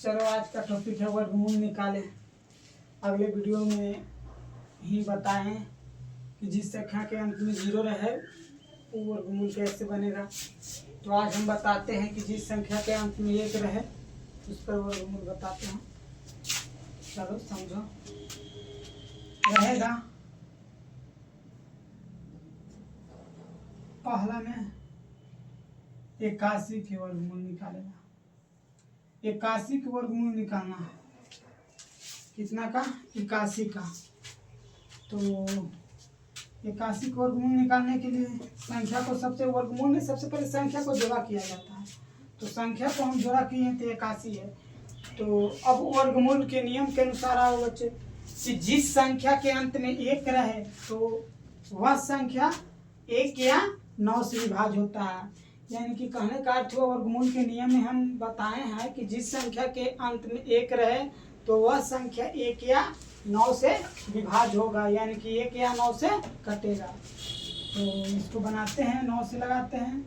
चलो आज का टॉपिक है वर्गमूल निकालें। अगले वीडियो में ही बताएं कि जिस संख्या के अंत में 0 रहे वो वर्गमूल कैसे बनेगा। तो आज हम बताते हैं कि जिस संख्या के अंत में 1 रहे उस पर वर्गमूल बताते हैं। चलो समझो। रहेगा पहला में 81 के वर्गमूल निकालेगा। 81 के वर्गमूल निकालना है। कितना का? 81 का। तो 81 को वर्गमूल निकालने के लिए संख्या को वर्गमूल में सबसे पहले संख्या को जोड़ा किया जाता है। तो संख्या को हम जोड़ा किए हैं तो 81 है। तो अब वर्गमूल के नियम के अनुसार आओ बच्चे कि जिस संख्या के अंत में 1 रहे तो वह संख्या 1 या 9 से विभाज्य होता है। यानी कि कहने का अर्थ हुआ वर्गमूल के नियम में हम बताए हैं कि जिस संख्या के अंत में 1 रहे तो वह संख्या 1 या 9 से विभाज्य होगा, यानी कि 1 या 9 से कटेगा। तो इसको बनाते हैं, 9 से लगाते हैं।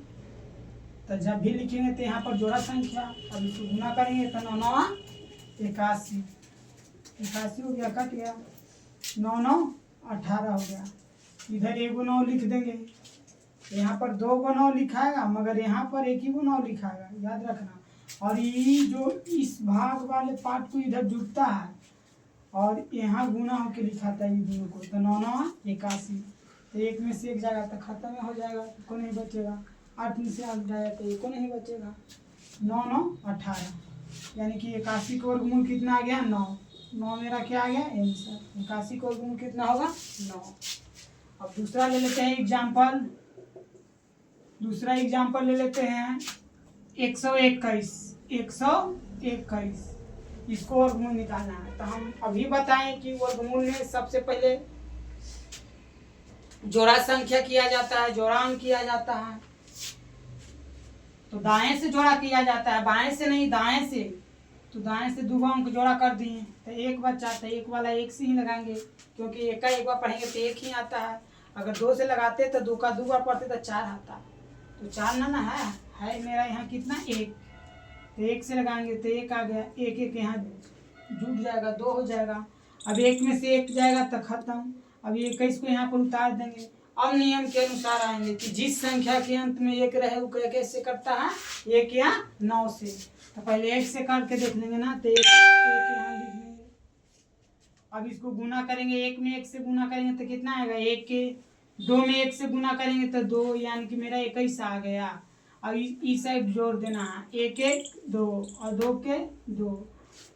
तो जब भी लिखेंगे तो यहाँ पर जोड़ा संख्या, अब इसको गुना करेंगे तो 9 9 81 81 हो गया, कट गया। 9 9 18 हो गया। इधर 1 9 लिख देंगे। यहाँ पर 2 9 लिखाएगा मगर यहाँ पर 1 ही 9 लिखाएगा, याद रखना। और ये जो इस भाग वाले पार्ट को इधर जुड़ता है और यहाँ गुना होके लिखाता है ये दोनों को। तो 9 9 81। तो 1 में से 1 जाएगा तो खत्म हो जाएगा, को नहीं बचेगा। 8 में से 8 जाएगा तो 1 को नहीं बचेगा। 9 9 18 यानी कि 81 का वर्गमूल कितना आ गया? 9। 9 मेरा क्या आ गया? आंसर। 81 का वर्गमूल कितना होगा? 9। अब दूसरा ले लेते हैं एग्जाम्पल। दूसरा एग्जाम्पल ले लेते हैं 121। 121 इसको वर्गमूल निकालना है। तो हम अभी बताएं कि वर्गमूल में सबसे पहले जोड़ा संख्या किया जाता है, जोड़ांक किया जाता है। तो दाएं से जोड़ा किया जाता है, बाएं से नहीं, दाएं से। तो दाएं से 2 अंक जोड़ा कर दिए तो 1 बचा, तो 1 वाला 1 से ही लगाएंगे क्योंकि 1 का 1 बार पढ़ेंगे तो 1 ही आता है। अगर 2 से लगाते तो 2 का 2 बार पढ़ते तो 4 आता। तो 4 ना है मेरा यहाँ कितना? 1। तो 1 से लगाएंगे तो 1 आ गया। 1 1 यहाँ जुट जाएगा, 2 हो जाएगा। अब 1 में से 1 जाएगा तो खत्म। अब 21 को यहाँ पर उतार देंगे। अब नियम के अनुसार आएंगे कि जिस संख्या के अंत में 1 रहे वो कैसे करता है? 1 या 9 से। तो पहले 1 से करके देख लेंगे ना, तो 1 यहाँ लिख लेंगे। अब इसको गुना करेंगे, 1 में 1 से गुना करेंगे तो कितना आएगा? 1 के 2 में 1 से गुना करेंगे तो 2, यानी कि मेरा 21 आ गया। अब इस साइड जोड़ देना है, 1 1 2 और 2 के 2,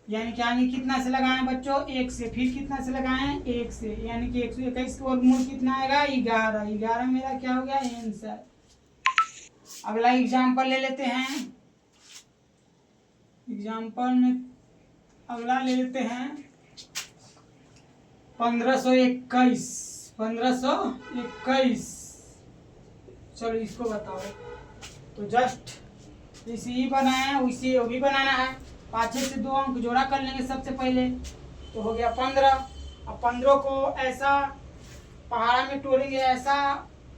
यानी कि आगे कितना से लगाएं बच्चों? 1 से। फिर कितना से लगाएं? 1 से, यानी कि 121 का वर्गमूल कितना आएगा? 11। 11 मेरा क्या हो गया? आंसर। अगला एग्जाम्पल ले लेते हैं। एग्जाम्पल में अगला ले लेते हैं 1521। 1521 चलो इसको बताओ। तो जस्ट इसी ही बनाया है, उसी वो भी बनाना है। पाछे से 2 अंक जोड़ा कर लेंगे सबसे पहले, तो हो गया 15। अब 15 को ऐसा पहाड़ा में तोड़ेंगे, ऐसा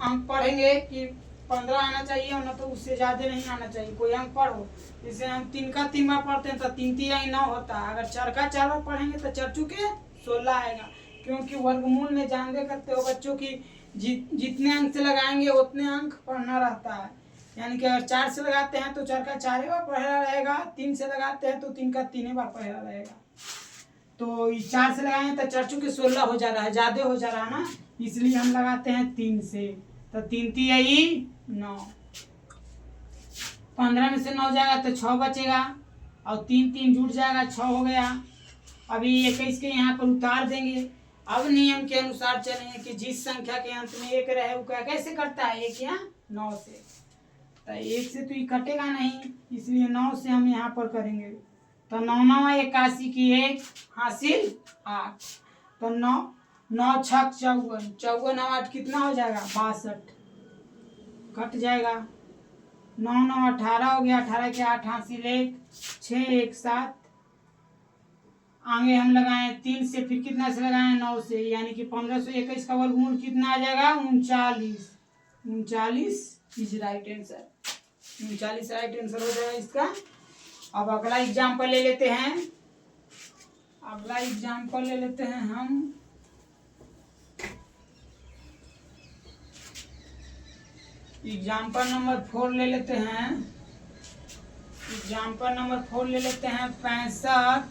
अंक पढ़ेंगे कि 15 आना चाहिए और न तो उससे ज़्यादा नहीं आना चाहिए। कोई अंक पढ़ो, जैसे हम 3 का 3 बार पढ़ते हैं तो 3 3 9 होता है। अगर 4 का 4 बार पढ़ेंगे तो 4 चुके 16 आएगा। क्योंकि वर्गमूल में जानते करते हो बच्चों की जितने अंक से लगाएंगे उतने अंक पढ़ना रहता है। यानी कि अगर 4 से लगाते हैं तो 4 का 4 बार पढ़ा रहेगा, 3 से लगाते हैं तो 3 का 3 बार पढ़ा रहेगा। तो 4 से लगाएंगे तो 4 चुके 16 हो जा रहा है, ज़्यादा हो जा रहा है ना, इसलिए हम लगाते हैं 3 से। तो 3 3 9। 15 में से 9 जाएगा तो 6 बचेगा और 3 3 जुट जाएगा, 6 हो गया। अभी 21 के यहाँ पर उतार देंगे। अब नियम के अनुसार चलेंगे कि जिस संख्या के अंत में 1 रहे वो कैसे करता है? 1 या 9 से। तो 1 से तो ये कटेगा नहीं, इसलिए 9 से हम यहाँ पर करेंगे। तो 9 9 81 की 1 हासिल 8। तो 9 9 6 54, 54 और 8 कितना हो जाएगा? 62, कट जाएगा। 9 9 18 हो गया, 18 के 8 हासिल 1, 6 1 7। आगे हम लगाएं 3 से, फिर कितना से लगाएं? 9 से, यानी कि 1521 का वर्गमूल कितना आ जाएगा? 39। 39 is right answer. 39 right answer हो जाएगा इसका। अब अगला एग्जाम्पल ले लेते हैं, अगला एग्जाम्पल ले लेते हैं हम। एग्जाम्पल नंबर 4 ले लेते हैं, एग्जाम्पल नंबर 4 ले लेते हैं 65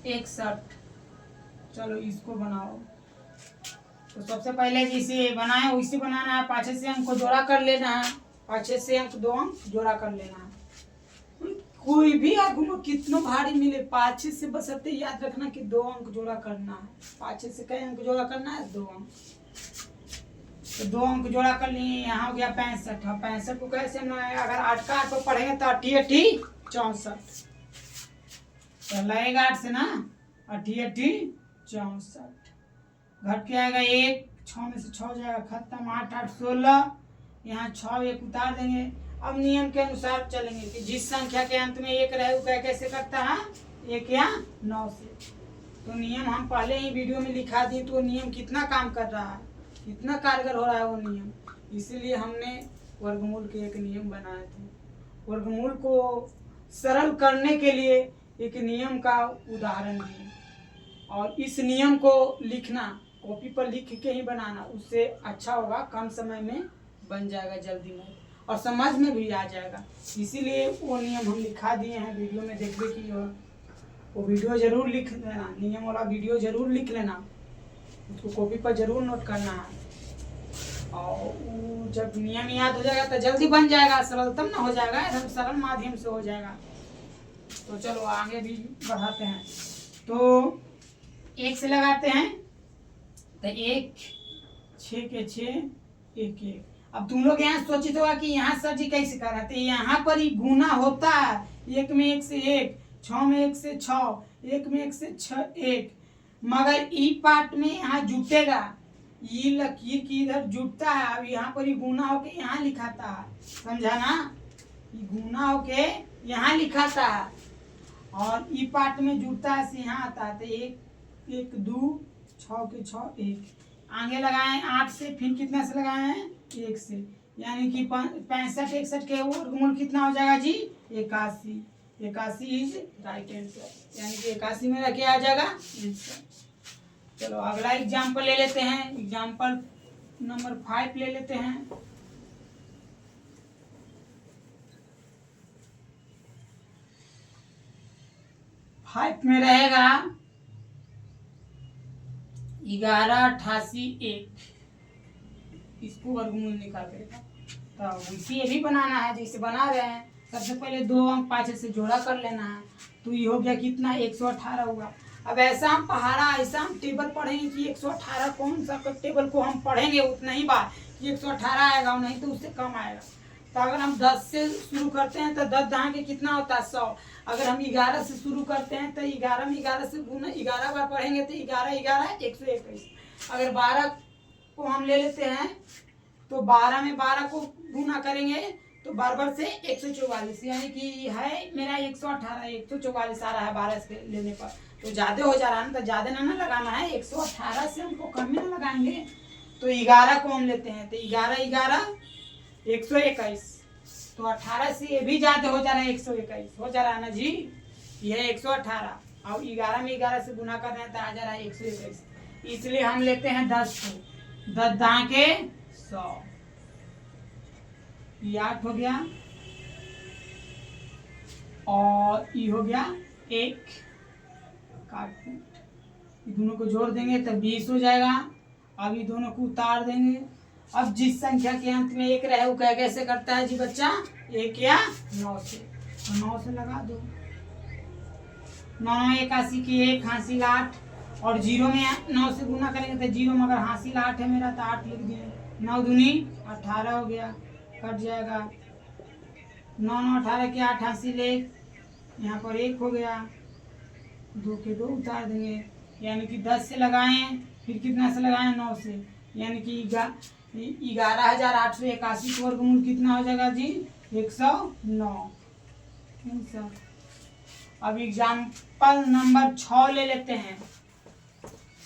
61। चलो इसको बनाओ। तो सबसे पहले जिसे बनाए वैसे बनाना है, पाछे से अंक को जोड़ा कर लेना है, पाछे से अंक 2 अंक जोड़ा कर लेना है। कोई भी आपको कितना भारी मिले पाछे से बसते याद रखना कि 2 अंक जोड़ा करना है। पाछे से कई अंक जोड़ा करना है? 2 अंक। तो 2 अंक जोड़ा कर लिए, यहाँ हो गया 65। हाँ 65 को कैसे बनाए? अगर 8 का 8 को पढ़ेंगे तो 8 8 64 तो लगेगा 8 से ना, 8 8 64 घट के आएगा 1, 6 में से 6 जाएगा खत्म, 8 8 16, यहाँ 6 1 उतार देंगे। अब नियम के अनुसार चलेंगे कि जिस संख्या के अंत में 1 रहे वो कैसे करता है? 1 या 9 से। तो नियम हम पहले ही वीडियो में लिखा दिए, तो नियम कितना काम कर रहा है, कितना कारगर हो रहा है वो नियम। इसीलिए हमने वर्गमूल के एक नियम बनाए थे। वर्गमूल को सरल करने के लिए एक नियम का उदाहरण दिए, और इस नियम को लिखना, कॉपी पर लिख के ही बनाना, उससे अच्छा होगा, कम समय में बन जाएगा, जल्दी में, और समझ में भी आ जाएगा। इसीलिए वो नियम हम लिखा दिए हैं वीडियो में, देखने की वो वीडियो जरूर लिख लेना, नियम वाला वीडियो जरूर लिख लेना, उसको कॉपी पर जरूर नोट करना है। और जब नियम याद हो जाएगा तो जल्दी बन जाएगा, सरलतम ना हो जाएगा, एकदम सरल माध्यम से हो जाएगा। तो चलो आगे भी बढ़ाते हैं। तो 1 से लगाते हैं तो 1 6 के 6 1 1। अब तुम लोग यहाँ सोचित होगा कि यहाँ सर जी कैसे कर रहे थे, यहाँ पर ही गुना होता है, 1 में 1 से 1, 6 में 1 से 6, 1 में 1 से 6 1, मगर ई पार्ट में यहाँ जुटेगा, ये लकीर की इधर जुटता है। अब यहाँ पर ही गुना होके यहाँ लिखाता है, समझा ना, ये गुना होके यहाँ लिखाता है, और ई पार्ट में जुटता है से यहाँ आता है। तो 1 1 2 6 के 6 1, आगे लगाए 8 से, फिर कितना से लगाए हैं? 1 से, यानी कि 65 61 के वर्गमूल कितना हो जाएगा जी? 81। 81 इज राइट आंसर, यानी कि 81 में रखे आ जाएगा आंसर। चलो अगला एग्जाम्पल ले लेते हैं, एग्जाम्पल नंबर 5 ले लेते हैं। फाइव में रहेगा 1188 1, इसको वर्गमूल निकालेगा। तो वैसे ये भी बनाना है जैसे बना रहे हैं। सबसे पहले 2 अंक पाछे से जोड़ा कर लेना है, तो ये हो गया कितना? 118 हुआ। अब ऐसा हम पहाड़ा, ऐसा हम टेबल पढ़ेंगे कि 118 कौन सा टेबल को हम पढ़ेंगे उतना ही बार कि 118 आएगा, और नहीं तो उससे कम आएगा। तो अगर हम 10 से शुरू करते हैं तो 10 दहाँ के कितना होता है? 100। अगर हम 11 से शुरू करते हैं तो 11 में 11 से गुना 11 बार पढ़ेंगे तो 11 11 121। अगर 12 को हम ले लेते हैं तो 12 में 12 को गुना करेंगे तो 12 से 144, यानी कि है मेरा 118, 144 आ रहा है 12 से लेने पर। तो ज़्यादा हो जा रहा है ना, तो ज़्यादा ना लगाना है, 118 से हमको कम ही ना लगाएंगे। तो 11 को हम लेते हैं तो 11 11 121, तो 18 से ये भी ज़्यादा हो जा रहा है, 121 हो जा रहा है ना जी, यह 118, और 11 में 11 से गुना कर रहे हैं तो आ जा रहा है 121। इसलिए हम लेते हैं 10 को, 10 दहाँ के 100, ये 8 हो गया, और ये हो गया 1, काट ये दोनों को जोड़ देंगे तो 20 हो जाएगा। अब ये दोनों को उतार देंगे। अब जिस संख्या के अंत में 1 रहे वो कैसे करता है जी बच्चा? 1 या 9 से, तो 9 से लगा दो। 9 81 की 1 हासिल 8, और 0 में 9 से गुना करेंगे तो 0, मगर हासिल 8 है मेरा तो 8 लिख दिए। 9 दूनी 18 हो गया, कट जाएगा। 9 9 18 के 8 हासिल 1, यहाँ पर 1 हो गया, 2 के 2 उतार देंगे, यानी कि 10 से लगाएं, फिर कितना से लगाएं? 9 से, यानी कि 11,881 का वर्गमूल कितना हो जाएगा जी? 109। अब एग्जाम्पल नंबर 6 ले लेते हैं,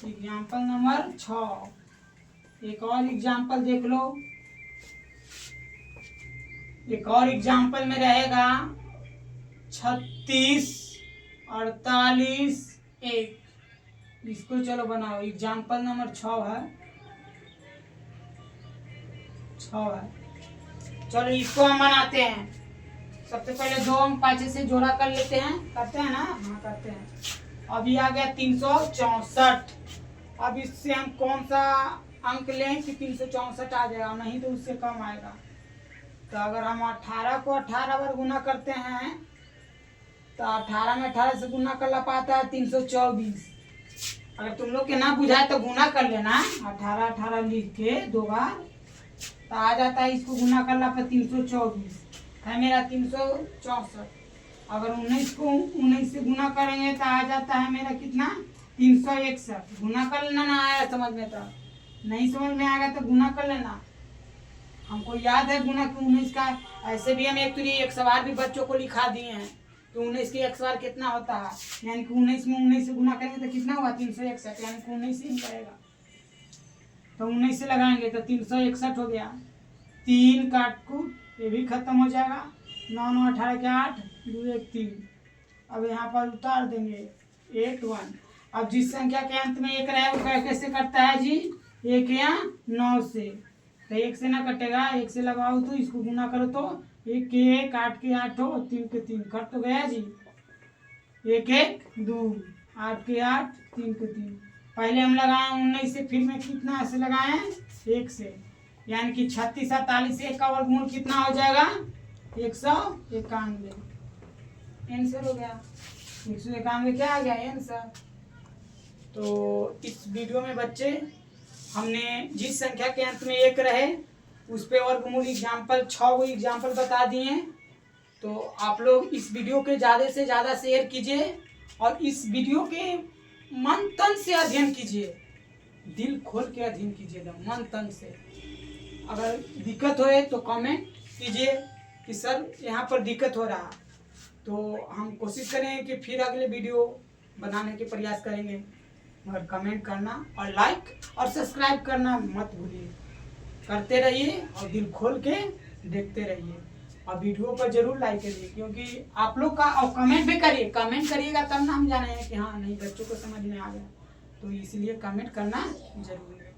एग्जाम्पल नंबर 6, एक और एग्जाम्पल देख लो। एक और एग्जाम्पल में रहेगा 36, 48, 1। इसको चलो बनाओ। एग्जाम्पल नंबर 6 है, 6 है। चलो इसको हम बनाते हैं। सबसे पहले 2 अंक पाछे से जोड़ा कर लेते हैं, करते हैं ना? हाँ करते हैं। अभी आ गया 364। अब इससे हम कौन सा अंक लें कि 364 आ जाएगा, नहीं तो उससे कम आएगा। तो अगर हम 18 को 18 बार गुना करते हैं तो 18 में 18 से गुना कर पाता है 324। अगर तुम लोग के ना बुझाए तो गुना कर लेना, 18 18 लिख के 2 बार तो आ जाता है। इसको गुना करना पर 324 है मेरा 364। अगर 19 को 19 से गुना करेंगे तो आ जाता है मेरा कितना, 361। गुना कर लेना, ना आया समझ में तो नहीं समझ में आएगा तो गुना कर लेना। हमको याद है गुना कि 19 का, ऐसे भी हम एक सवाल भी बच्चों को लिखा दिए हैं कि 19 के 1 बार कितना होता है, यानी कि 19 में 19 से गुना करेंगे तो कितना हुआ 361, यानी कि 19 ही करेगा। तो 19 से लगाएंगे तो 361 हो गया। 3 काट को ये भी खत्म हो जाएगा। 9 9 18 के 8, 2 1 3। अब यहाँ पर उतार देंगे 8 1। अब जिस संख्या के अंत में 1 रहे वो कैसे करता है जी, 1 या 9 से। तो 1 से ना कटेगा, 1 से लगाओ तो इसको गुना करो तो 1 के 1, 8 के 8 हो, 3 के 3 कट तो गया जी। 1 1 2, 8 के 8, 3 के 3। पहले हम लगाए 19 से, फिर में कितना से लगाए 1 से, यानी कि 36 47 से 1 का वर्गमूल कितना हो जाएगा 191। आंसर हो गया 191। क्या आ गया आंसर? तो इस वीडियो में बच्चे हमने जिस संख्या के अंत में 1 रहे उस पे वर्गमूल एग्जाम्पल 6 वो एग्जाम्पल बता दिए। तो आप लोग इस वीडियो के ज़्यादा से ज़्यादा शेयर कीजिए और इस वीडियो के मन तन से अध्ययन कीजिए, दिल खोल के अध्ययन कीजिएगा मन तन से। अगर दिक्कत होए तो कमेंट कीजिए कि सर यहाँ पर दिक्कत हो रहा, तो हम कोशिश करेंगे कि फिर अगले वीडियो बनाने के प्रयास करेंगे। मगर कमेंट करना और लाइक और सब्सक्राइब करना मत भूलिए। करते रहिए और दिल खोल के देखते रहिए और वीडियो पर जरूर लाइक करिए, क्योंकि आप लोग का, और कमेंट भी करिए। कमेंट करिएगा तब ना हम जाने कि हाँ नहीं बच्चों को समझ में आ गया, तो इसलिए कमेंट करना जरूरी है।